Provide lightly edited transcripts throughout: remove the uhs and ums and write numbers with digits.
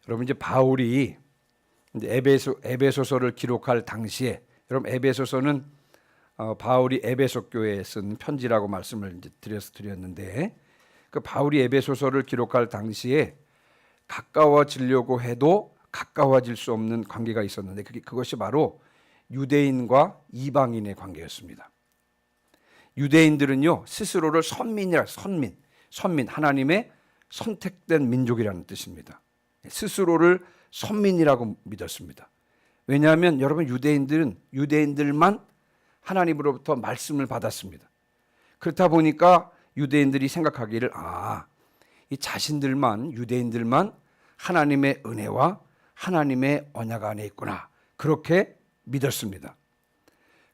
여러분 이제 바울이 이제 에베소서를 기록할 당시에, 여러분 에베소서는 바울이 에베소 교회에 쓴 편지라고 말씀을 이제 드렸는데, 그 바울이 에베소서를 기록할 당시에 가까워지려고 해도 가까워질 수 없는 관계가 있었는데, 그것이 바로 유대인과 이방인의 관계였습니다. 유대인들은요 스스로를 선민, 하나님의 선택된 민족이라는 뜻입니다. 스스로를 선민이라고 믿었습니다. 왜냐하면 여러분 유대인들만 하나님으로부터 말씀을 받았습니다. 그렇다 보니까 유대인들이 생각하기를 이 유대인들만 하나님의 은혜와 하나님의 언약 안에 있구나, 그렇게 믿었습니다.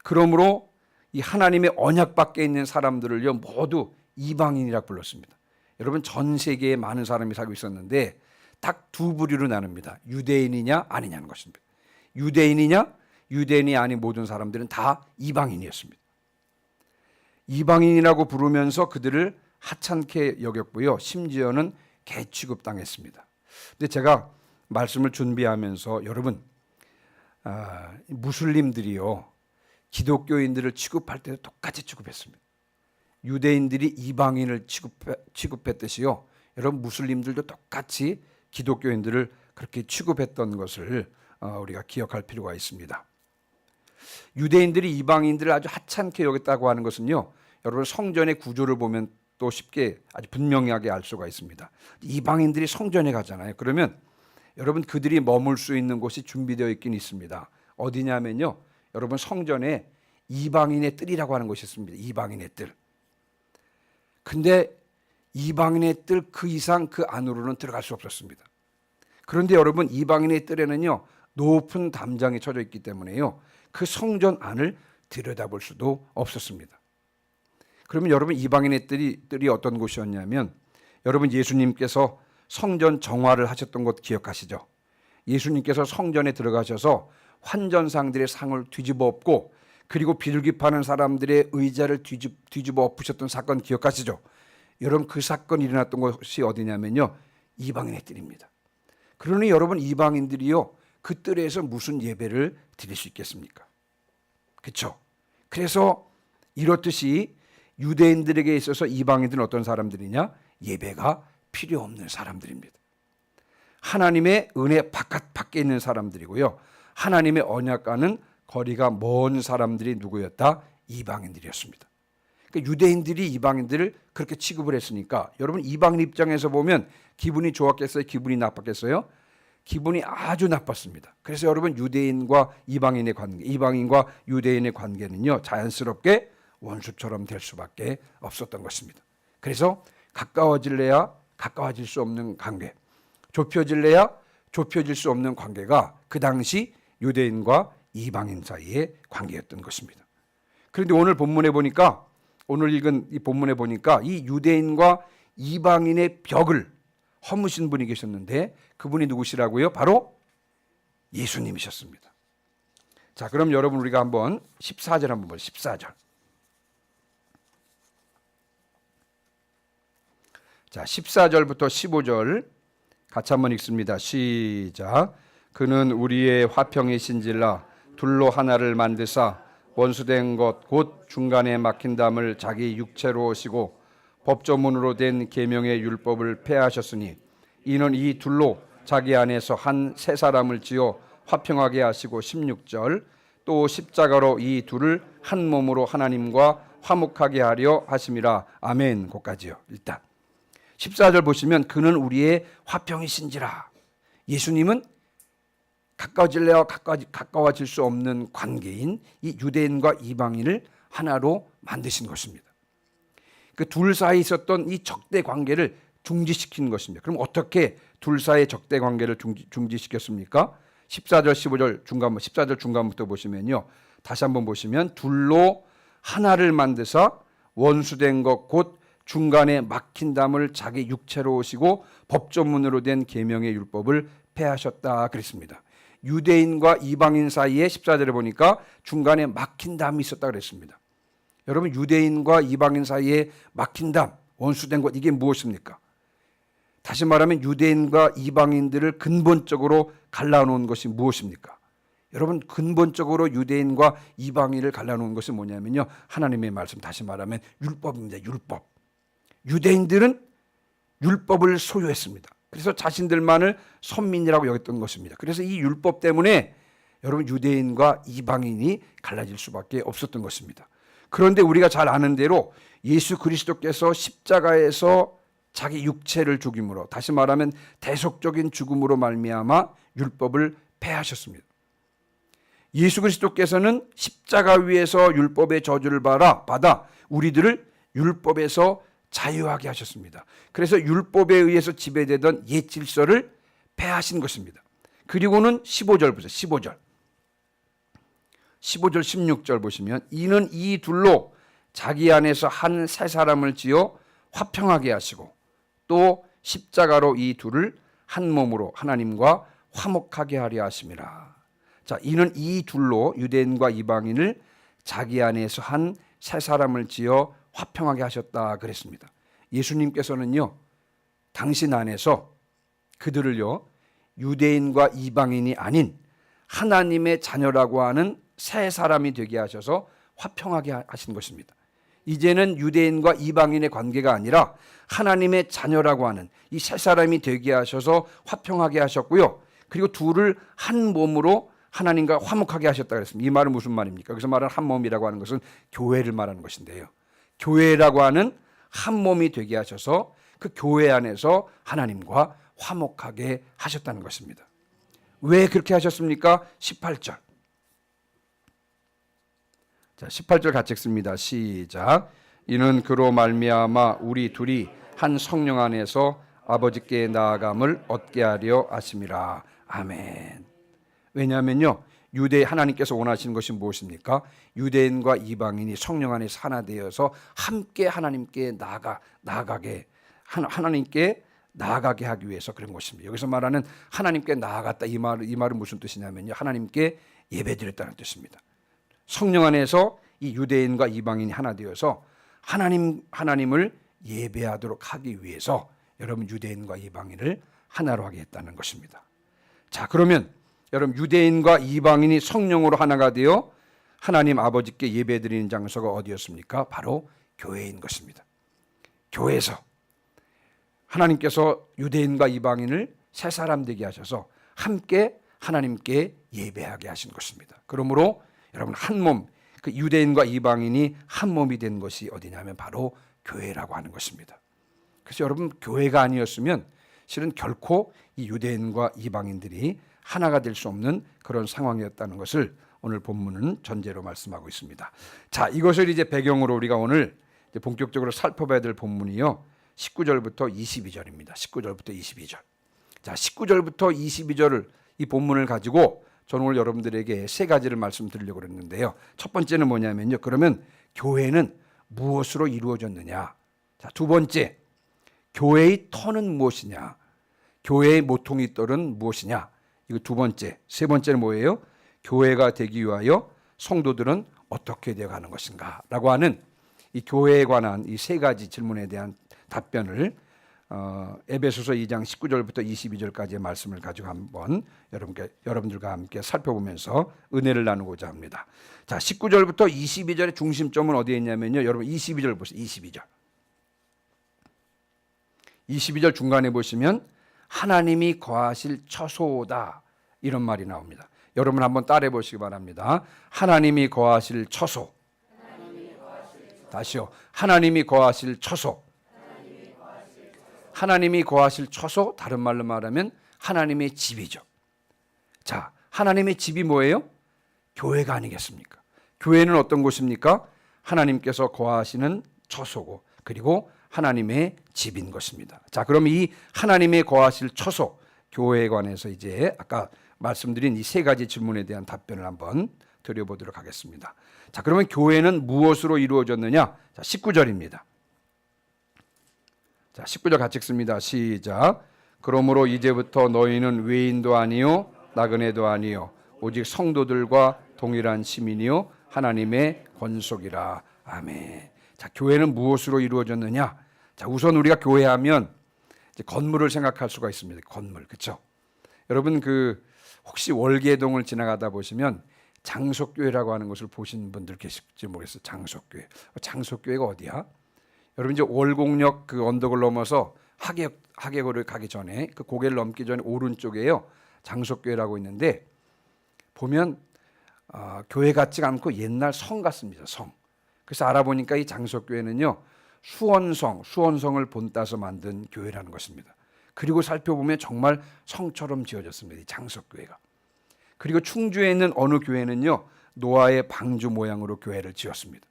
그러므로 이 하나님의 언약 밖에 있는 사람들을요 모두 이방인이라고 불렀습니다. 여러분 전 세계에 많은 사람이 살고 있었는데 딱 두 부류로 나눕니다. 유대인이냐 아니냐는 것입니다. 유대인이냐, 유대인이 아닌 모든 사람들은 다 이방인이었습니다. 이방인이라고 부르면서 그들을 하찮게 여겼고요, 심지어는 개 취급당했습니다. 근데 제가 말씀을 준비하면서 여러분 무슬림들이요 기독교인들을 취급할 때도 똑같이 취급했습니다. 유대인들이 이방인을 취급했듯이요, 여러분 무슬림들도 똑같이 기독교인들을 그렇게 취급했던 것을 우리가 기억할 필요가 있습니다. 유대인들이 이방인들을 아주 하찮게 여겼다고 하는 것은요, 여러분 성전의 구조를 보면 또 쉽게 아주 분명하게 알 수가 있습니다. 이방인들이 성전에 가잖아요. 그러면 여러분 그들이 머물 수 있는 곳이 준비되어 있긴 있습니다. 어디냐면요, 여러분 성전에 이방인의 뜰이라고 하는 곳이 있습니다. 이방인의 뜰. 근데 이방인의 뜰 그 이상 그 안으로는 들어갈 수 없었습니다. 그런데 여러분 이방인의 뜰에는요 높은 담장이 쳐져 있기 때문에요 그 성전 안을 들여다볼 수도 없었습니다. 그러면 여러분 이방인의 뜰이 어떤 곳이었냐면, 여러분 예수님께서 성전 정화를 하셨던 곳 기억하시죠? 예수님께서 성전에 들어가셔서 환전상들의 상을 뒤집어 엎고, 그리고 비둘기 파는 사람들의 의자를 뒤집어 엎으셨던 사건 기억하시죠? 여러분 그 사건이 일어났던 곳이 어디냐면요 이방인의 뜰입니다. 그러니 여러분 이방인들이요 그 뜰에서 무슨 예배를 드릴 수 있겠습니까? 그렇죠? 그래서 이렇듯이 유대인들에게 있어서 이방인들은 어떤 사람들이냐? 예배가 필요 없는 사람들입니다. 하나님의 은혜 밖에 있는 사람들이고요, 하나님의 언약과는 거리가 먼 사람들이 누구였다? 이방인들이었습니다. 그러니까 유대인들이 이방인들을 그렇게 취급을 했으니까 여러분 이방인 입장에서 보면 기분이 좋았겠어요? 기분이 나빴겠어요? 기분이 아주 나빴습니다. 그래서 여러분 유대인과 이방인의 관계, 이방인과 유대인의 관계는요 자연스럽게 원수처럼 될 수밖에 없었던 것입니다. 그래서 가까워질래야 가까워질 수 없는 관계, 좁혀질래야 좁혀질 수 없는 관계가 그 당시 유대인과 이방인 사이의 관계였던 것입니다. 그런데 오늘 본문에 보니까, 오늘 읽은 이 본문에 보니까 이 유대인과 이방인의 벽을 허무신 분이 계셨는데 그분이 누구시라고요? 바로 예수님이셨습니다. 자, 그럼 여러분 우리가 한번 14절 한번 보죠. 14절. 자, 14절부터 15절 같이 한번 읽습니다. 시작. 그는 우리의 화평이신질라 둘로 하나를 만드사 원수된 것 곧 중간에 막힌 담을 자기 육체로 오시고 법조문으로 된 계명의 율법을 폐하셨으니 이는 이 둘로 자기 안에서 한 새 사람을 지어 화평하게 하시고 16절 또 십자가로 이 둘을 한 몸으로 하나님과 화목하게 하려 하심이라. 아멘. 거기까지요. 일단 14절 보시면 그는 우리의 화평이신지라. 예수님은 가까워질래야 가까워질 수 없는 관계인 이 유대인과 이방인을 하나로 만드신 것입니다. 그 둘 사이에 있었던 이 적대 관계를 중지시킨 것입니다. 그럼 어떻게 둘 사이의 적대 관계를 중지시켰습니까? 14절 15절 중간, 14절 중간부터 보시면요, 다시 한번 보시면 둘로 하나를 만드사 원수된 것 곧 중간에 막힌 담을 자기 육체로 오시고 법조문으로 된 계명의 율법을 폐하셨다 그랬습니다. 유대인과 이방인 사이에 14절에 보니까 중간에 막힌 담이 있었다 그랬습니다. 여러분 유대인과 이방인 사이에 막힌 담, 원수된 것, 이게 무엇입니까? 다시 말하면 유대인과 이방인들을 근본적으로 갈라놓은 것이 무엇입니까? 여러분, 근본적으로 유대인과 이방인을 갈라놓은 것이 뭐냐면요, 하나님의 말씀, 다시 말하면 율법입니다. 율법. 유대인들은 율법을 소유했습니다. 그래서 자신들만을 선민이라고 여겼던 것입니다. 그래서 이 율법 때문에 여러분, 유대인과 이방인이 갈라질 수밖에 없었던 것입니다. 그런데 우리가 잘 아는 대로 예수 그리스도께서 십자가에서 자기 육체를 죽임으로, 다시 말하면 대속적인 죽음으로 말미암아 율법을 폐하셨습니다. 예수 그리스도께서는 십자가 위에서 율법의 저주를 받아 우리들을 율법에서 자유하게 하셨습니다. 그래서 율법에 의해서 지배되던 옛 질서를 폐하신 것입니다. 그리고는 15절 보세요. 15절 16절 보시면, 이는 이 둘로 자기 안에서 한 새 사람을 지어 화평하게 하시고 또 십자가로 이 둘을 한 몸으로 하나님과 화목하게 하려 하심이라. 자, 이는 이 둘로 유대인과 이방인을 자기 안에서 한 새 사람을 지어 화평하게 하셨다 그랬습니다. 예수님께서는요, 당신 안에서 그들을요, 유대인과 이방인이 아닌 하나님의 자녀라고 하는 새 사람이 되게 하셔서 화평하게 하신 것입니다. 이제는 유대인과 이방인의 관계가 아니라 하나님의 자녀라고 하는 이 새 사람이 되게 하셔서 화평하게 하셨고요. 그리고 둘을 한 몸으로 하나님과 화목하게 하셨다 그랬습니다. 이 말은 무슨 말입니까? 여기서 말하는 한 몸이라고 하는 것은 교회를 말하는 것인데요. 교회라고 하는 한 몸이 되게 하셔서 그 교회 안에서 하나님과 화목하게 하셨다는 것입니다. 왜 그렇게 하셨습니까? 18절. 자, 18절 같이 읽습니다. 시작. 이는 그로 말미암아 우리 둘이 한 성령 안에서 아버지께 나아감을 얻게 하려 하심이라. 아멘. 왜냐하면요, 하나님께서 원하시는 것이 무엇입니까? 유대인과 이방인이 성령 안에서 하나 되어서 함께 하나님께 나아가게 하나님께 나아가게 하기 위해서 그런 것입니다. 여기서 말하는 하나님께 나아갔다, 이 말은 무슨 뜻이냐면요, 하나님께 예배드렸다는 뜻입니다. 성령 안에서 이 유대인과 이방인이 하나 되어서 하나님을 예배하도록 하기 위해서 여러분, 유대인과 이방인을 하나로 하게 했다는 것입니다. 자, 그러면 여러분, 유대인과 이방인이 성령으로 하나가 되어 하나님 아버지께 예배드리는 장소가 어디였습니까? 바로 교회인 것입니다. 교회에서 하나님께서 유대인과 이방인을 새 사람 되게 하셔서 함께 하나님께 예배하게 하신 것입니다. 그러므로 여러분, 한 몸, 그 유대인과 이방인이 한 몸이 된 것이 어디냐면 바로 교회라고 하는 것입니다. 그래서 여러분, 교회가 아니었으면 실은 결코 이 유대인과 이방인들이 하나가 될 수 없는 그런 상황이었다는 것을 오늘 본문은 전제로 말씀하고 있습니다. 자, 이것을 이제 배경으로 우리가 오늘 이제 본격적으로 살펴봐야 될 본문이요, 19절부터 22절입니다. 19절부터 22절. 자, 19절부터 22절을 이 본문을 가지고 저는 오늘 여러분들에게 세 가지를 말씀드리려고 그랬는데요. 첫 번째는 뭐냐면요, 그러면 교회는 무엇으로 이루어졌느냐? 자, 두 번째, 교회의 터는 무엇이냐? 교회의 모퉁이 돌은 무엇이냐? 이거 두 번째. 세 번째는 뭐예요? 교회가 되기 위하여 성도들은 어떻게 되어가는 것인가? 라고 하는 이 교회에 관한 이 세 가지 질문에 대한 답변을 에베소서 2장 19절부터 22절까지의 말씀을 가지고 한번 여러분들과 함께 살펴보면서 은혜를 나누고자 합니다. 자, 19절부터 22절의 중심점은 어디에 있냐면요, 여러분 22절 보세요. 22절 중간에 보시면 하나님이 거하실 처소다, 이런 말이 나옵니다. 여러분 한번 따라해 보시기 바랍니다. 하나님이 거하실 처소. 다시요. 하나님이 거하실 처소. 하나님이 거하실 처소, 다른 말로 말하면 하나님의 집이죠. 자, 하나님의 집이 뭐예요? 교회가 아니겠습니까? 교회는 어떤 곳입니까? 하나님께서 거하시는 처소고, 그리고 하나님의 집인 것입니다. 자, 그럼 이 하나님의 거하실 처소, 교회에 관해서 이제 아까 말씀드린 이 세 가지 질문에 대한 답변을 한번 드려보도록 하겠습니다. 자, 그러면 교회는 무엇으로 이루어졌느냐? 자, 19절입니다. 자, 19절 같이 읽습니다. 시작. 그러므로 이제부터 너희는 외인도 아니요 나그네도 아니요 오직 성도들과 동일한 시민이요 하나님의 권속이라. 아멘. 자, 교회는 무엇으로 이루어졌느냐? 자, 우선 우리가 교회하면 이제 건물을 생각할 수가 있습니다. 건물, 그렇죠? 여러분 혹시 월계동을 지나가다 보시면 장속교회라고 하는 것을 보신 분들 계실지 모르겠어요. 장속교회. 장속교회가 어디야? 여러분 이제 월곡역 언덕을 넘어서 하계고를 가기 전에 고개를 넘기 전에 오른쪽에요. 장속교회라고 있는데 보면 교회 같지가 않고 옛날 성 같습니다. 성. 그래서 알아보니까 이 장속교회는요. 수원성을 본따서 만든 교회라는 것입니다. 그리고 살펴보면 정말 성처럼 지어졌습니다. 이 장속교회가. 그리고 충주에 있는 어느 교회는요. 노아의 방주 모양으로 교회를 지었습니다.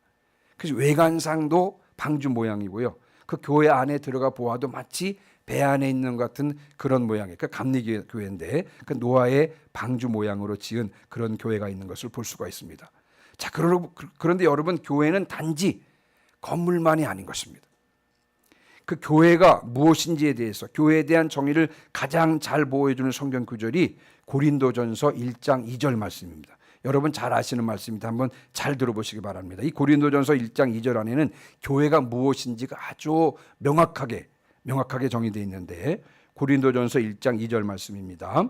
그래서 외관상도 방주 모양이고요. 그 교회 안에 들어가 보아도 마치 배 안에 있는 것 같은 그런 모양의 감리교회인데 그 노아의 방주 모양으로 지은 그런 교회가 있는 것을 볼 수가 있습니다. 자, 그런데 여러분 교회는 단지 건물만이 아닌 것입니다. 그 교회가 무엇인지에 대해서 교회에 대한 정의를 가장 잘 보여주는 성경 구절이 고린도전서 1장 2절 말씀입니다. 여러분 잘 아시는 말씀입니다. 한번 잘 들어보시기 바랍니다. 이 고린도전서 1장 2절 안에는 교회가 무엇인지가 아주 명확하게 정의되어 있는데 고린도전서 1장 2절 말씀입니다.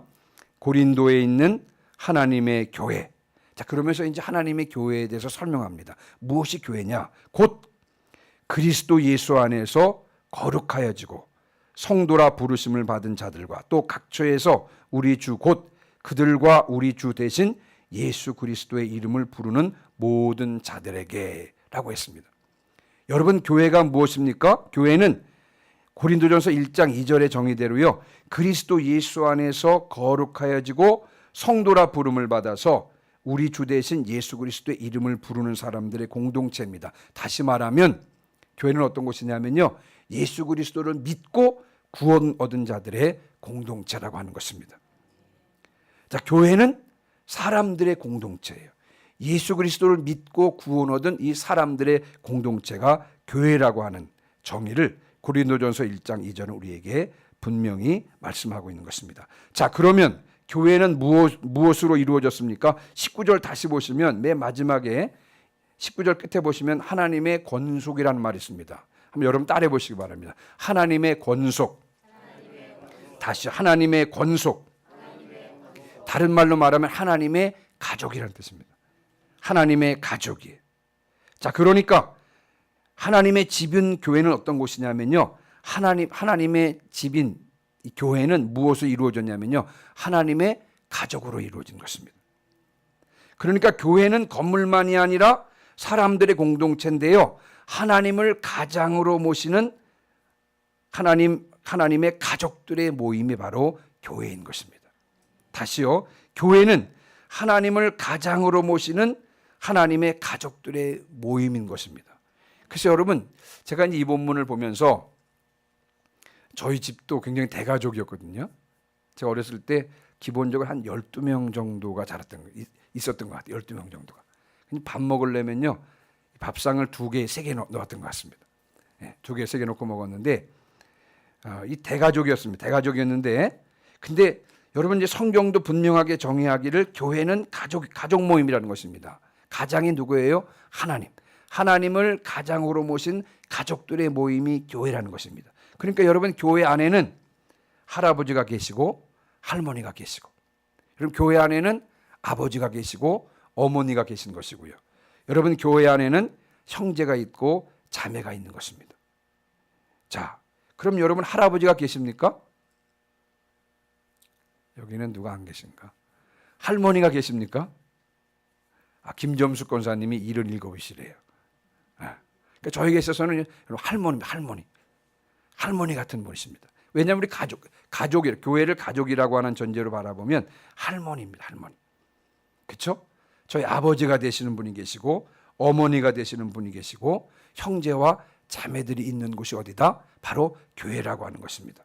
고린도에 있는 하나님의 교회. 자, 그러면서 이제 하나님의 교회에 대해서 설명합니다. 무엇이 교회냐? 곧 그리스도 예수 안에서 거룩하여지고 성도라 부르심을 받은 자들과 또 각처에서 우리 주 곧 그들과 우리 주 대신 예수 그리스도의 이름을 부르는 모든 자들에게라고 했습니다. 여러분 교회가 무엇입니까? 교회는 고린도전서 1장 2절의 정의대로요. 그리스도 예수 안에서 거룩하여지고 성도라 부름을 받아서 우리 주 대신 예수 그리스도의 이름을 부르는 사람들의 공동체입니다. 다시 말하면 교회는 어떤 곳이냐면요. 예수 그리스도를 믿고 구원 얻은 자들의 공동체라고 하는 것입니다. 자, 교회는 사람들의 공동체예요. 예수 그리스도를 믿고 구원 얻은 이 사람들의 공동체가 교회라고 하는 정의를 고린도전서 1장 2절은 우리에게 분명히 말씀하고 있는 것입니다. 자, 그러면 교회는 무엇으로 이루어졌습니까? 19절 다시 보시면 맨 마지막에 19절 끝에 보시면 하나님의 권속이라는 말이 있습니다. 한번 여러분 따라해 보시기 바랍니다. 하나님의 권속. 다시 하나님의 권속. 다른 말로 말하면 하나님의 가족이라는 뜻입니다. 하나님의 가족이에요. 자, 그러니까 하나님의 집인 교회는 어떤 곳이냐면요. 하나님의 집인 이 교회는 무엇으로 이루어졌냐면요. 하나님의 가족으로 이루어진 것입니다. 그러니까 교회는 건물만이 아니라 사람들의 공동체인데요. 하나님을 가장으로 모시는 하나님의 가족들의 모임이 바로 교회인 것입니다. 다시요. 교회는 하나님을 가장으로 모시는 하나님의 가족들의 모임인 것입니다. 그래서 여러분 제가 이제 이 본문을 보면서 저희 집도 굉장히 대가족이었거든요. 제가 어렸을 때 기본적으로 한 12명 정도가 있었던 것 같아요. 12명 정도가. 밥 먹으려면요. 밥상을 2개, 3개 넣었던 것 같습니다. 2개, 3개 넣고 먹었는데 이 대가족이었습니다. 대가족이었는데 근데 여러분 이제 성경도 분명하게 정의하기를 교회는 가족 모임이라는 것입니다. 가장이 누구예요? 하나님. 하나님을 가장으로 모신 가족들의 모임이 교회라는 것입니다. 그러니까 여러분 교회 안에는 할아버지가 계시고 할머니가 계시고 여러분 교회 안에는 아버지가 계시고 어머니가 계신 것이고요. 여러분 교회 안에는 형제가 있고 자매가 있는 것입니다. 자, 그럼 여러분 할아버지가 계십니까? 여기는 누가 안 계신가? 할머니가 계십니까? 김점숙 권사님이 77이시래요. 그러니까 저에게 있어서는 할머니 같은 분이십니다. 왜냐하면 우리 가족이 교회를 가족이라고 하는 전제로 바라보면 할머니입니다. 할머니. 그렇죠? 저희 아버지가 되시는 분이 계시고 어머니가 되시는 분이 계시고 형제와 자매들이 있는 곳이 어디다? 바로 교회라고 하는 것입니다.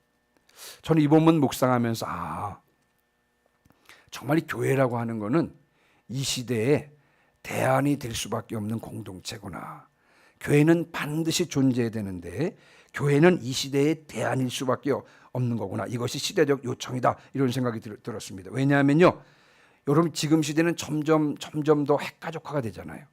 저는 이 본문 묵상하면서 정말 이 교회라고 하는 것은 이 시대에 대안이 될 수밖에 없는 공동체구나. 교회는 반드시 존재해야 되는데 교회는 이 시대의 대안일 수밖에 없는 거구나. 이것이 시대적 요청이다. 이런 생각이 들었습니다. 왜냐하면요. 여러분 지금 시대는 점점 더 핵가족화가 되잖아요.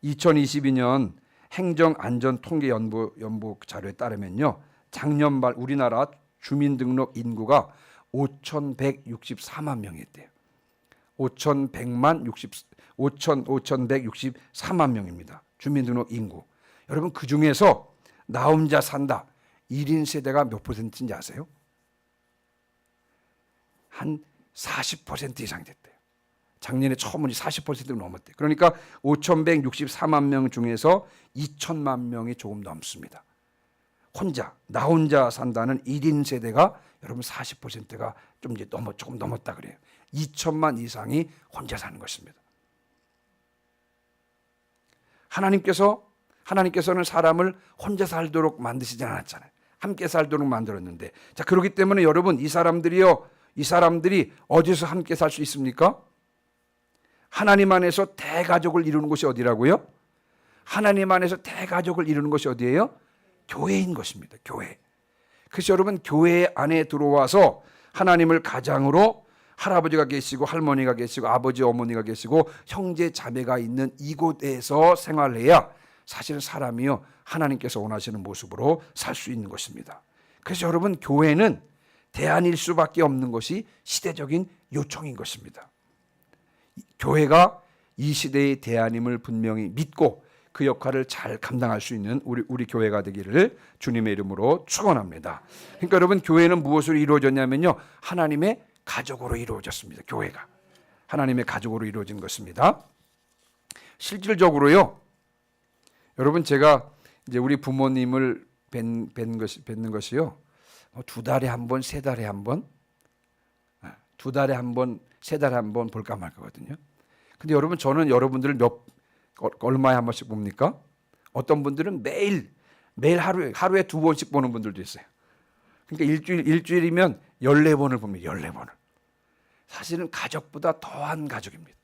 2022년 행정안전통계연부 자료에 따르면요. 작년 말 우리나라 주민등록 인구가 5,164만 명이었대요. 5,164만 명입니다. 주민등록 인구. 여러분 그 중에서 나 혼자 산다 1인 세대가 몇 퍼센트인지 아세요? 한 40% 이상 됐대요. 작년에 처음으로 40%가 넘었대요. 그러니까 5,164만 명 중에서 2천만 명이 조금 넘습니다. 나 혼자 산다는 1인 세대가 여러분 40%가 좀 이제 조금 넘었다 그래요. 2천만 이상이 혼자 사는 것입니다. 하나님께서는 사람을 혼자 살도록 만드시지 않았잖아요. 함께 살도록 만들었는데, 자 그렇기 때문에 여러분 이 사람들이 어디서 함께 살 수 있습니까? 하나님 안에서 대가족을 이루는 곳이 어디라고요? 하나님 안에서 대가족을 이루는 것이 어디예요? 교회인 것입니다. 교회. 그래서 여러분 교회 안에 들어와서 하나님을 가장으로 할아버지가 계시고 할머니가 계시고 아버지 어머니가 계시고 형제 자매가 있는 이곳에서 생활해야 사실 사람이요 하나님께서 원하시는 모습으로 살 수 있는 것입니다. 그래서 여러분 교회는 대안일 수밖에 없는 것이 시대적인 요청인 것입니다. 교회가 이 시대의 대안임을 분명히 믿고 그 역할을 잘 감당할 수 있는 우리 교회가 되기를 주님의 이름으로 축원합니다. 그러니까 여러분 교회는 무엇으로 이루어졌냐면요 하나님의 가족으로 이루어졌습니다. 교회가 하나님의 가족으로 이루어진 것입니다. 실질적으로요 여러분 제가 이제 우리 부모님을 뵙는 것이요 2달에 한 번, 3달에 한 번, 2달에 한 번, 3달에 한 번 볼까 말거든요. 근데 여러분 저는 여러분들을 얼마에 한 번씩 봅니까? 어떤 분들은 매일 하루에 2번씩 보는 분들도 있어요. 그러니까 일주일이면 14번을 봅니다. 14번을. 사실은 가족보다 더한 가족입니다.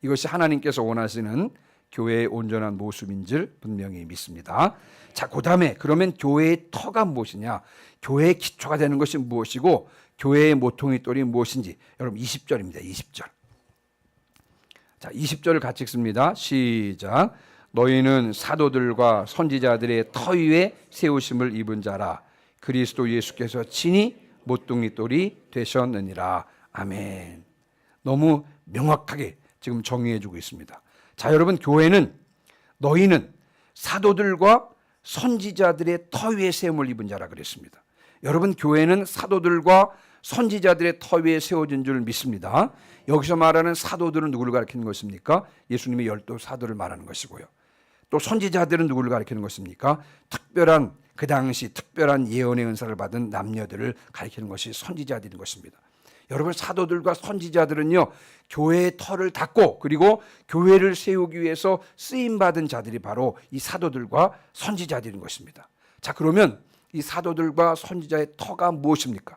이것이 하나님께서 원하시는 교회의 온전한 모습인 줄 분명히 믿습니다. 자, 그다음에 그러면 교회의 터가 무엇이냐? 교회의 기초가 되는 것이 무엇이고 교회의 모퉁이 돌이 무엇인지 여러분 20절입니다. 20절. 자, 20절을 같이 읽습니다. 시작. 너희는 사도들과 선지자들의 터 위에 세우심을 입은 자라. 그리스도 예수께서 친히 모퉁이 돌이 되셨느니라. 아멘. 너무 명확하게 지금 정의해 주고 있습니다. 자, 여러분 너희는 사도들과 선지자들의 터 위에 세움을 입은 자라 그랬습니다. 여러분 교회는 사도들과 선지자들의 터 위에 세워진 줄 믿습니다. 여기서 말하는 사도들은 누구를 가리키는 것입니까? 예수님의 12 사도를 말하는 것이고요. 또 선지자들은 누구를 가리키는 것입니까? 그 당시 특별한 예언의 은사를 받은 남녀들을 가리키는 것이 선지자들인 것입니다. 여러분 사도들과 선지자들은요 교회의 터를 닦고 그리고 교회를 세우기 위해서 쓰임받은 자들이 바로 이 사도들과 선지자들인 것입니다. 자, 그러면 이 사도들과 선지자의 터가 무엇입니까?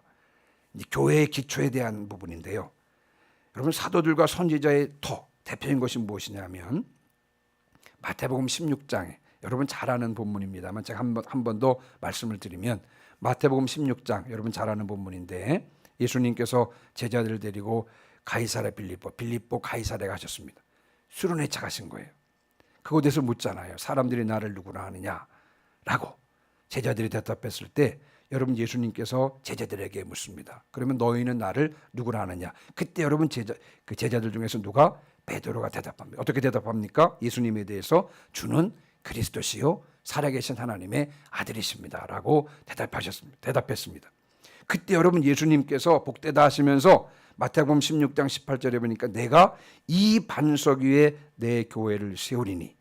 교회의 기초에 대한 부분인데요. 여러분 사도들과 선지자의 터 대표인 것이 무엇이냐면 마태복음 16장에 여러분 잘 아는 본문입니다만 제가 한 번 더 말씀을 드리면 마태복음 16장 여러분 잘 아는 본문인데 예수님께서 제자들을 데리고 가이사랴 빌립보 가이사랴에 가셨습니다. 수련회차 가신 거예요. 그곳에서 묻잖아요. 사람들이 나를 누구라 하느냐라고 제자들이 대답했을 때 여러분 예수님께서 제자들에게 묻습니다. 그러면 너희는 나를 누구라 하느냐? 그때 여러분 제자들 중에서 누가? 베드로가 대답합니다. 어떻게 대답합니까? 예수님에 대해서 주는 그리스도시요 살아계신 하나님의 아들이십니다라고 대답했습니다. 그때 여러분 예수님께서 복되다 하시면서 마태복음 16장 18절에 보니까 내가 이 반석 위에 내 교회를 세우리니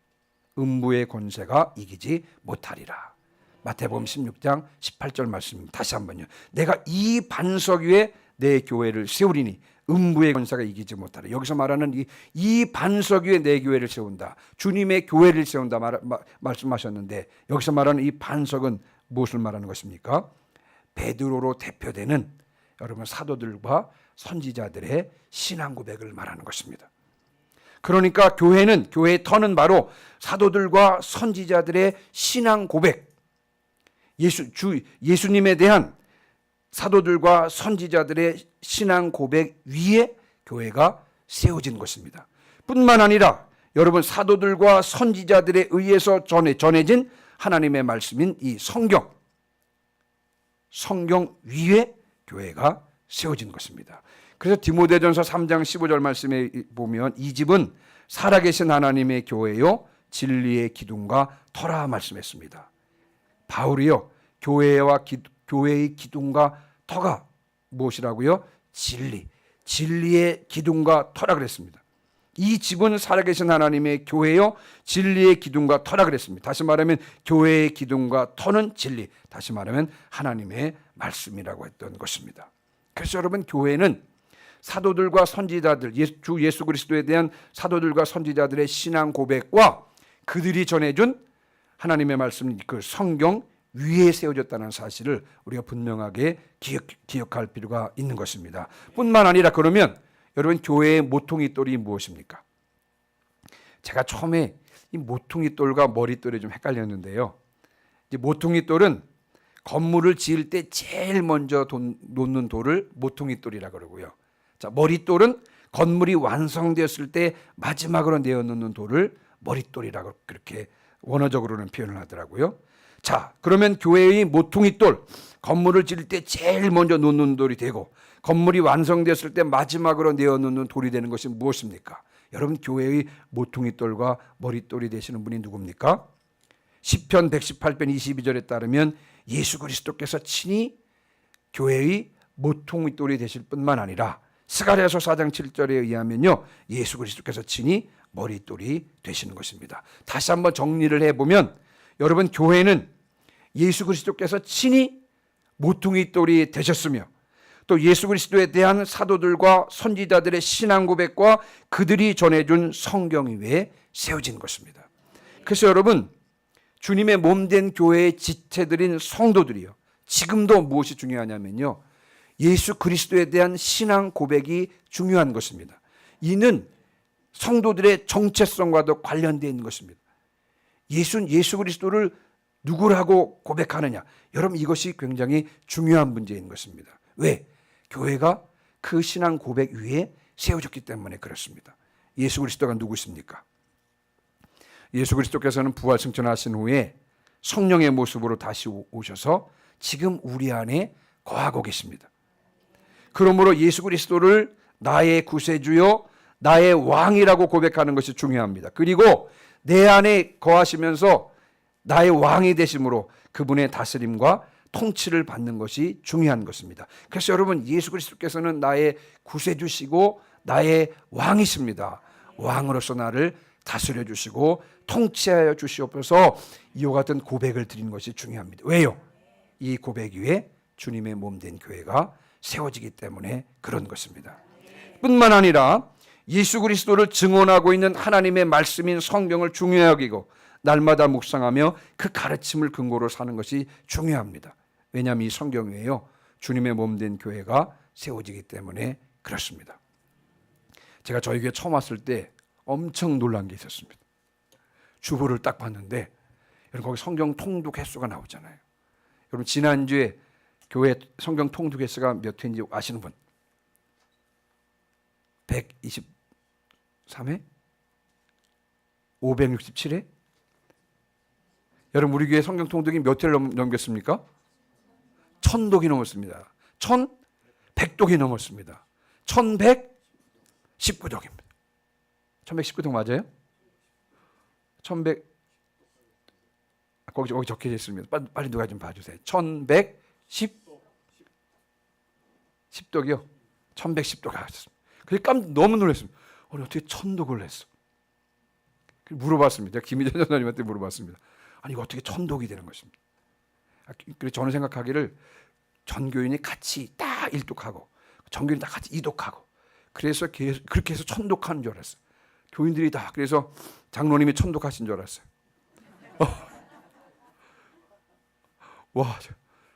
음부의 권세가 이기지 못하리라. 마태복음 16장 18절 말씀입니다. 다시 한번요. 내가 이 반석 위에 내 교회를 세우리니 음부의 권세가 이기지 못하리라. 여기서 말하는 이 반석 위에 내 교회를 세운다. 주님의 교회를 세운다 말씀하셨는데 여기서 말하는 이 반석은 무엇을 말하는 것입니까? 베드로로 대표되는 여러분 사도들과 선지자들의 신앙 고백을 말하는 것입니다. 그러니까 교회의 터는 바로 사도들과 선지자들의 신앙 고백, 예수님에 대한 사도들과 선지자들의 신앙 고백 위에 교회가 세워진 것입니다. 뿐만 아니라 여러분 사도들과 선지자들에 의해서 전해진 하나님의 말씀인 이 성경 성경 위에 교회가 세워진 것입니다. 그래서 디모데전서 3장 15절 말씀에 보면 이 집은 살아계신 하나님의 교회요 진리의 기둥과 터라 말씀했습니다. 바울이요 교회의 기둥과 터가 무엇이라고요? 진리의 기둥과 터라 그랬습니다. 이 집은 살아계신 하나님의 교회요 진리의 기둥과 터라 그랬습니다. 다시 말하면 교회의 기둥과 터는 진리, 다시 말하면 하나님의 말씀이라고 했던 것입니다. 그래서 여러분, 교회는 사도들과 선지자들, 주 예수 그리스도에 대한 사도들과 선지자들의 신앙 고백과 그들이 전해준 하나님의 말씀, 그 성경 위에 세워졌다는 사실을 우리가 분명하게 기억할 필요가 있는 것입니다. 뿐만 아니라, 그러면 여러분, 교회의 모퉁이 돌이 무엇입니까? 제가 처음에 이 모퉁이 돌과 머릿돌이 좀 헷갈렸는데요. 이제 모퉁이 돌은 건물을 지을 때 제일 먼저 놓는 돌을 모퉁이 돌이라고 그러고요. 자, 머릿돌은 건물이 완성되었을 때 마지막으로 내어 놓는 돌을 머릿돌이라고 그렇게 원어적으로는 표현을 하더라고요. 자, 그러면 교회의 모퉁이 돌, 건물을 지을 때 제일 먼저 놓는 돌이 되고 건물이 완성되었을 때 마지막으로 내어 놓는 돌이 되는 것이 무엇입니까? 여러분, 교회의 모퉁이 돌과 머릿돌이 되시는 분이 누굽니까? 시편 118편 22절에 따르면 예수 그리스도께서 친히 교회의 모퉁이 돌이 되실 뿐만 아니라 스가랴서 4장 7절에 의하면요 예수 그리스도께서 친히 머릿돌이 되시는 것입니다. 다시 한번 정리를 해보면, 여러분, 교회는 예수 그리스도께서 친히 모퉁이 돌이 되셨으며 또 예수 그리스도에 대한 사도들과 선지자들의 신앙 고백과 그들이 전해준 성경 위에 세워진 것입니다. 그래서 여러분, 주님의 몸된 교회의 지체들인 성도들이요, 지금도 무엇이 중요하냐면요 예수 그리스도에 대한 신앙 고백이 중요한 것입니다. 이는 성도들의 정체성과도 관련되어 있는 것입니다. 예수 그리스도를 누구라고 고백하느냐, 여러분, 이것이 굉장히 중요한 문제인 것입니다. 왜? 교회가 그 신앙 고백 위에 세워졌기 때문에 그렇습니다. 예수 그리스도가 누구십니까? 예수 그리스도께서는 부활 승천하신 후에 성령의 모습으로 다시 오셔서 지금 우리 안에 거하고 계십니다. 그러므로 예수 그리스도를 나의 구세주요 나의 왕이라고 고백하는 것이 중요합니다. 그리고 내 안에 거하시면서 나의 왕이 되심으로 그분의 다스림과 통치를 받는 것이 중요한 것입니다. 그래서 여러분, 예수 그리스도께서는 나의 구세주시고 나의 왕이십니다. 왕으로서 나를 다스려 주시고 통치하여 주시옵소서, 이와 같은 고백을 드리는 것이 중요합니다. 왜요? 이 고백 위에 주님의 몸된 교회가 세워지기 때문에 그런 것입니다. 뿐만 아니라 예수 그리스도를 증언하고 있는 하나님의 말씀인 성경을 중요하게 여기고 날마다 묵상하며 그 가르침을 근거로 사는 것이 중요합니다. 왜냐하면 이 성경 위에요 주님의 몸된 교회가 세워지기 때문에 그렇습니다. 제가 저희 교회 처음 왔을 때 엄청 놀란 게 있었습니다. 주보를 딱 봤는데 여러분, 거기 성경 통독 횟수가 나오잖아요. 여러분, 지난주에 교회 성경 통독 횟수가 몇 회인지 아시는 분? 123회? 567회? 여러분, 우리 교회 성경 통독이 몇 회를 넘겼습니까? 1000독이 넘었습니다. 1100독이 넘었습니다. 1119독입니다. 1119독 맞아요? 1100 거기 적혀져 있습니다. 빨리 누가 좀 봐주세요. 1110독이요. 1110독 하셨습니다. 그래서 너무 놀랐습니다. 어떻게 1000독을 했어? 물어봤습니다. 김희전 전사님한테 물어봤습니다. 아니, 이거 어떻게 1000독이 되는 것입니다. 그래서 저는 생각하기를 전교인이 같이 딱 1독하고 전교인이 다 같이 2독하고 그래서 그렇게 해서 1000독하는 줄 알았어요. 교인들이 다. 그래서 장로님이 1000독하신 줄 알았어요. 와,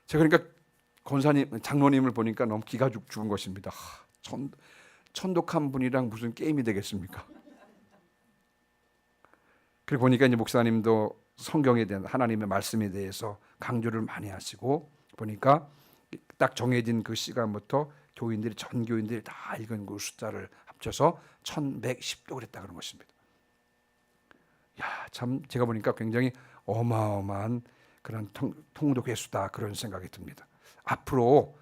제가 그러니까 권사님, 장로님을 보니까 너무 기가 죽은 것입니다. 1000독한 분이랑 무슨 게임이 되겠습니까? 그리고 보니까 이제 목사님도 성경에 대한 하나님의 말씀에 대해서 강조를 많이 하시고 보니까 딱 정해진 그 시간부터 교인들이 전 교인들이 다 읽은 그 숫자를 합쳐서 1110독을 했다 그런 것입니다. 야, 참 제가 보니까 굉장히 어마어마한 그런 통독 횟수다 그런 생각이 듭니다. 앞으로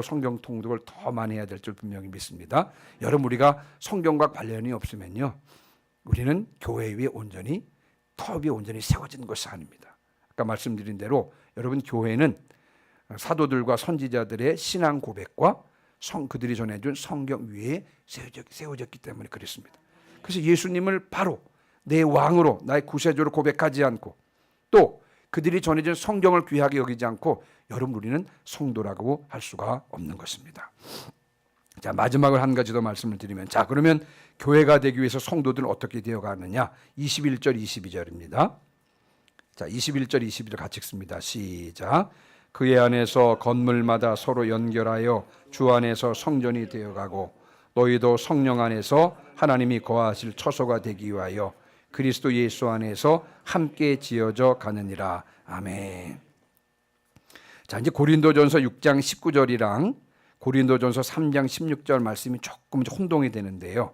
성경 통독을 더 많이 해야 될 줄 분명히 믿습니다. 여러분, 우리가 성경과 관련이 없으면요, 우리는 교회 위에 온전히, 터 위에 온전히 세워진 것이 아닙니다. 아까 말씀드린 대로 여러분, 교회는 사도들과 선지자들의 신앙 고백과 그들이 전해준 성경 위에 세워졌기 때문에 그렇습니다. 그래서 예수님을 바로 내 왕으로, 나의 구세주로 고백하지 않고, 또 그들이 전해준 성경을 귀하게 여기지 않고, 여러분, 우리는 성도라고 할 수가 없는 것입니다. 자, 마지막으로 한 가지 더 말씀을 드리면, 자, 그러면 교회가 되기 위해서 성도들은 어떻게 되어가느냐? 21절 22절입니다. 자, 21절 22절 같이 읽습니다. 시작. 그의 안에서 건물마다 서로 연결하여 주 안에서 성전이 되어가고, 너희도 성령 안에서 하나님이 거하실 처소가 되기 위하여 그리스도 예수 안에서 함께 지어져 가느니라. 아멘. 자, 이제 고린도전서 6장 19절이랑 고린도전서 3장 16절 말씀이 조금 혼동이 되는데요.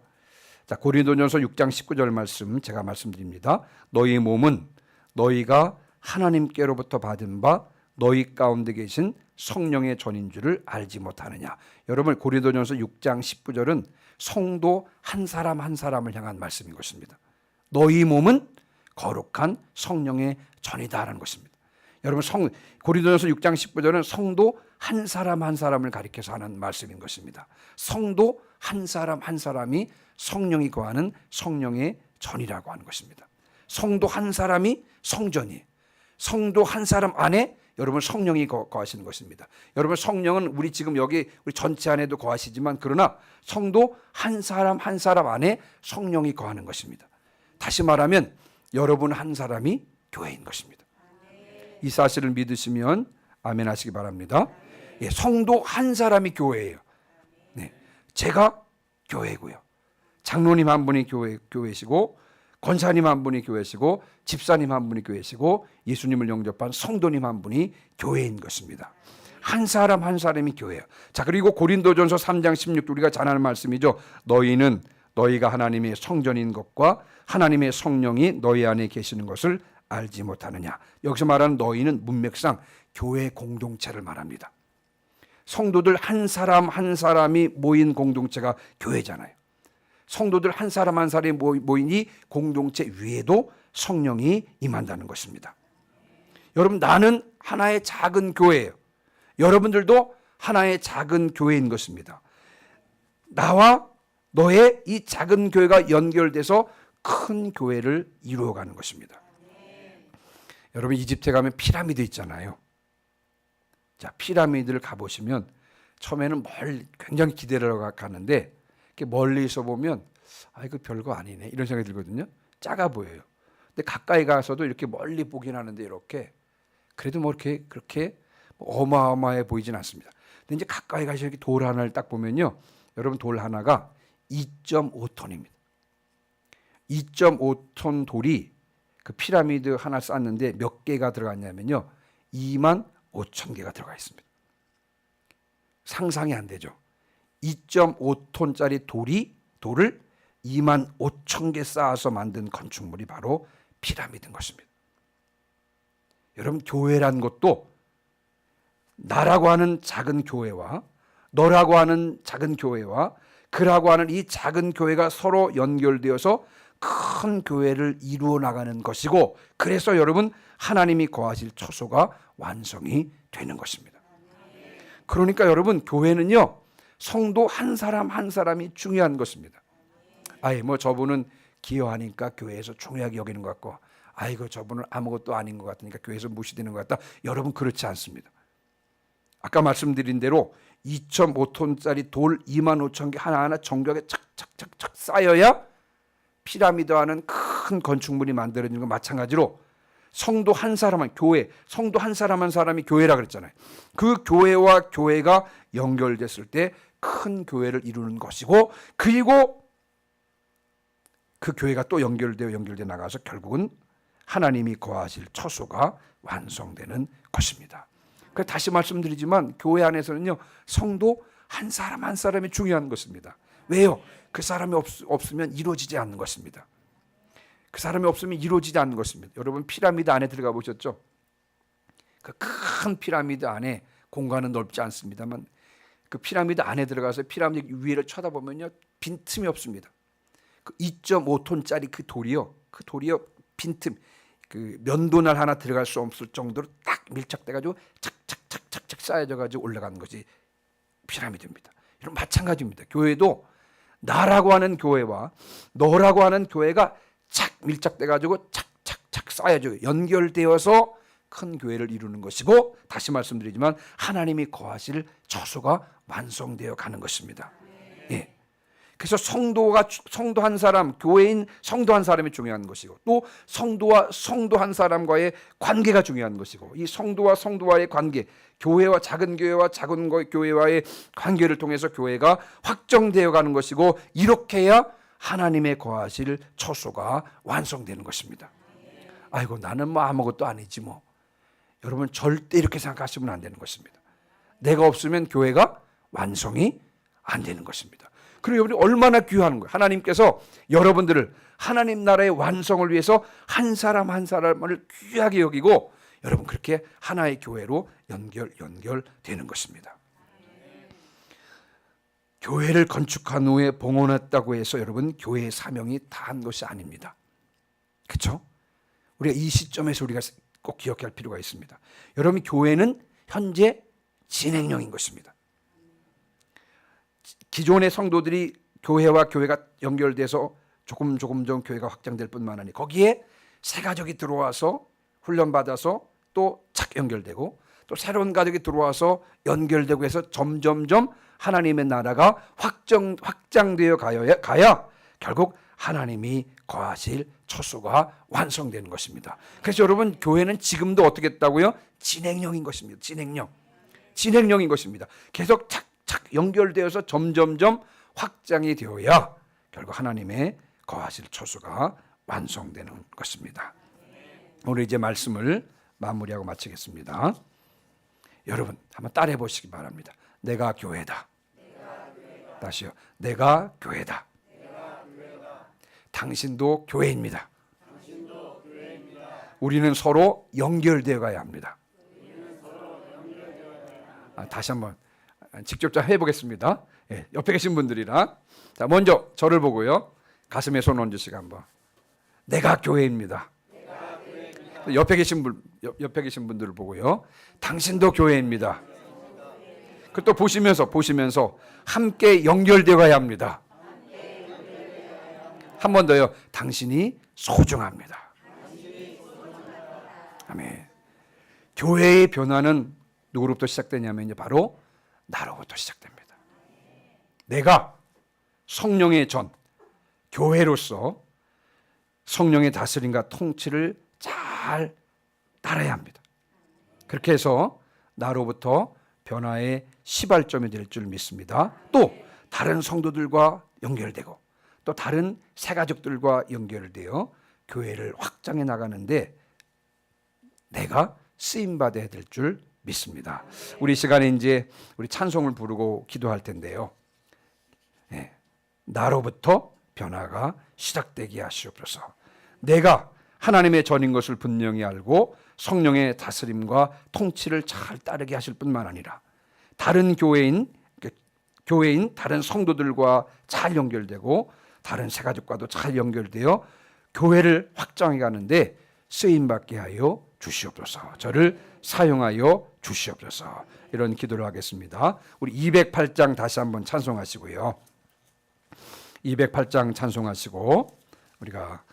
자, 고린도전서 6장 19절 말씀 제가 말씀드립니다. 너희 몸은 너희가 하나님께로부터 받은 바 너희 가운데 계신 성령의 전인 줄을 알지 못하느냐. 여러분, 고린도전서 6장 19절은 성도 한 사람 한 사람을 향한 말씀인 것입니다. 너희 몸은 거룩한 성령의 전이다라는 것입니다. 여러분, 고린도전서 6장 19절은 성도 한 사람 한 사람을 가리켜서 하는 말씀인 것입니다. 성도 한 사람 한 사람이 성령이 거하는 성령의 전이라고 하는 것입니다. 성도 한 사람이 성전이에요. 성도 한 사람 안에 여러분 성령이 거하시는 것입니다. 여러분, 성령은 우리 지금 여기 우리 전체 안에도 거하시지만, 그러나 성도 한 사람 한 사람 안에 성령이 거하는 것입니다. 다시 말하면 여러분 한 사람이 교회인 것입니다. 이 사실을 믿으시면 아멘 하시기 바랍니다. 예, 성도 한 사람이 교회예요. 네, 제가 교회고요. 장로님 한 분이 교회시고, 권사님 한 분이 교회시고, 집사님 한 분이 교회시고, 예수님을 영접한 성도님 한 분이 교회인 것입니다. 한 사람 한 사람이 교회예요. 자, 그리고 고린도전서 3장 16절 우리가 잘 아는 말씀이죠. 너희는 너희가 하나님의 성전인 것과 하나님의 성령이 너희 안에 계시는 것을 알지 못하느냐. 여기서 말하는 너희는 문맥상 교회 공동체를 말합니다. 성도들 한 사람 한 사람이 모인 공동체가 교회잖아요. 성도들 한 사람 한 사람이 모인 이 공동체 위에도 성령이 임한다는 것입니다. 여러분, 나는 하나의 작은 교회예요. 여러분들도 하나의 작은 교회인 것입니다. 나와 너의 이 작은 교회가 연결돼서 큰 교회를 이루어가는 것입니다. 여러분, 이집트에 가면 피라미드 있잖아요. 자, 피라미드를 가보시면 처음에는 굉장히 기대를 가는데, 이렇게 멀리서 보면 이거 별거 아니네 이런 생각이 들거든요. 작아 보여요. 근데 가까이 가서도 이렇게 멀리 보긴 하는데, 이렇게 그래도 뭐 이렇게 그렇게 어마어마해 보이진 않습니다. 근데 이제 가까이 가서 이렇게 돌 하나를 딱 보면요, 여러분, 돌 하나가 2.5톤입니다. 2.5톤 돌이 그 피라미드 하나 쌓는데 몇 개가 들어갔냐면요, 25,000개가 들어가 있습니다. 상상이 안 되죠. 2.5톤짜리 돌을 25,000개 쌓아서 만든 건축물이 바로 피라미드인 것입니다. 여러분, 교회란 것도 나라고 하는 작은 교회와 너라고 하는 작은 교회와 그라고 하는 이 작은 교회가 서로 연결되어서 큰 교회를 이루어 나가는 것이고, 그래서 여러분, 하나님이 거하실 처소가 완성이 되는 것입니다. 그러니까 여러분, 교회는요, 성도 한 사람 한 사람이 중요한 것입니다. 뭐 저분은 기여하니까 교회에서 중요하게 여기는 것 같고, 아이고 저분은 아무것도 아닌 것 같으니까 교회에서 무시되는 것 같다. 여러분, 그렇지 않습니다. 아까 말씀드린 대로 2.5톤짜리 돌 25,000개 하나하나 정교하게 착착착착 쌓여야 피라미드와는 큰 건축물이 만들어지는 것 마찬가지로, 성도 한 사람은 교회, 성도 한 사람 한 사람이 교회라 그랬잖아요. 그 교회와 교회가 연결됐을 때 큰 교회를 이루는 것이고, 그리고 그 교회가 또 연결되어 나가서 결국은 하나님이 거하실 처소가 완성되는 것입니다. 그래서 다시 말씀드리지만 교회 안에서는요, 성도 한 사람 한 사람이 중요한 것입니다. 왜요? 그 사람이 없으면 이루어지지 않는 것입니다. 그 사람이 없으면 이루어지지 않는 것입니다. 여러분, 피라미드 안에 들어가 보셨죠? 그 큰 피라미드 안에 공간은 넓지 않습니다만 그 피라미드 안에 들어가서 피라미드 위를 쳐다보면요 빈틈이 없습니다. 그 2.5톤짜리 그 돌이요 빈틈 그 면도날 하나 들어갈 수 없을 정도로 딱 밀착돼가지고 착착착착착 쌓여져가지고 올라가는 것이 피라미드입니다. 이런 마찬가지입니다. 교회도 나라고 하는 교회와 너라고 하는 교회가 착 밀착돼가지고 착착착 쌓여져 연결되어서 큰 교회를 이루는 것이고, 다시 말씀드리지만 하나님이 거하실 처소가 완성되어 가는 것입니다. 예. 그래서 성도 한 사람, 교회인 성도 한 사람이 중요한 것이고, 또 성도와 성도 한 사람과의 관계가 중요한 것이고, 이 성도와 성도와의 관계, 교회와 작은 교회와의 관계를 통해서 교회가 확정되어 가는 것이고, 이렇게 해야 하나님의 거하실 처소가 완성되는 것입니다. 아이고 나는 뭐 아무것도 아니지 뭐. 여러분 절대 이렇게 생각하시면 안 되는 것입니다. 내가 없으면 교회가 완성이 안 되는 것입니다. 그리고 여러분이 얼마나 귀한 거예요. 하나님께서 여러분들을 하나님 나라의 완성을 위해서 한 사람 한 사람을 귀하게 여기고 여러분 그렇게 하나의 교회로 연결되는 것입니다. 교회를 건축한 후에 봉헌했다고 해서 여러분 교회의 사명이 다한 것이 아닙니다. 그렇죠? 우리가 이 시점에서 우리가 꼭 기억할 필요가 있습니다. 여러분 교회는 현재 진행형인 것입니다. 기존의 성도들이 교회와 교회가 연결돼서 조금 교회가 확장될 뿐만 아니라 거기에 새 가족이 들어와서 훈련받아서 또 착 연결되고 또 새로운 가족이 들어와서 연결되고 해서 점점점 하나님의 나라가 확장되어 가야 결국 하나님이 거하실 처소가 완성되는 것입니다. 그래서 여러분 교회는 지금도 어떻게 했다고요? 진행형인 것입니다. 진행형인 것입니다. 계속 착착 연결되어서 점점점 확장이 되어야 결국 하나님의 거하실 처소가 완성되는 것입니다. 오늘 이제 말씀을 마무리하고 마치겠습니다. 여러분 한번 따라해 보시기 바랍니다. 내가 교회다. 다시요. 내가 교회다. 당신도 교회입니다. 우리는 서로 연결되어 가야 합니다. 다시 한번 직접 좀 해보겠습니다. 예, 옆에 계신 분들이랑 자 먼저 저를 보고요. 가슴에 손 얹으시고 한번 내가 교회입니다. 옆에 계신 분들을 보고요. 당신도 교회입니다. 그 또 보시면서 함께 연결되어 가야 합니다. 한 번 더요. 당신이 소중합니다. 아멘. 교회의 변화는 누구로부터 시작되냐면요. 바로 나로부터 시작됩니다. 내가 성령의 전, 교회로서 성령의 다스림과 통치를 잘 따라야 합니다. 그렇게 해서 나로부터 변화의 시발점이 될 줄 믿습니다. 또 다른 성도들과 연결되고 또 다른 새가족들과 연결되어 교회를 확장해 나가는데 내가 쓰임받아야 될 줄 믿습니다. 우리 시간에 이제 우리 찬송을 부르고 기도할 텐데요. 네. 나로부터 변화가 시작되게 하시옵소서. 내가 하나님의 전인 것을 분명히 알고 성령의 다스림과 통치를 잘 따르게 하실 뿐만 아니라 다른 교회인 다른 성도들과 잘 연결되고 다른 새가족과도 잘 연결되어 교회를 확장해 가는데 쓰임받게 하여 주시옵소서. 저를 사용하여 주시옵소서. 이런 기도를 하겠습니다. 우리 208장 다시 한번 찬송하시고요. 208장 찬송하시고 우리가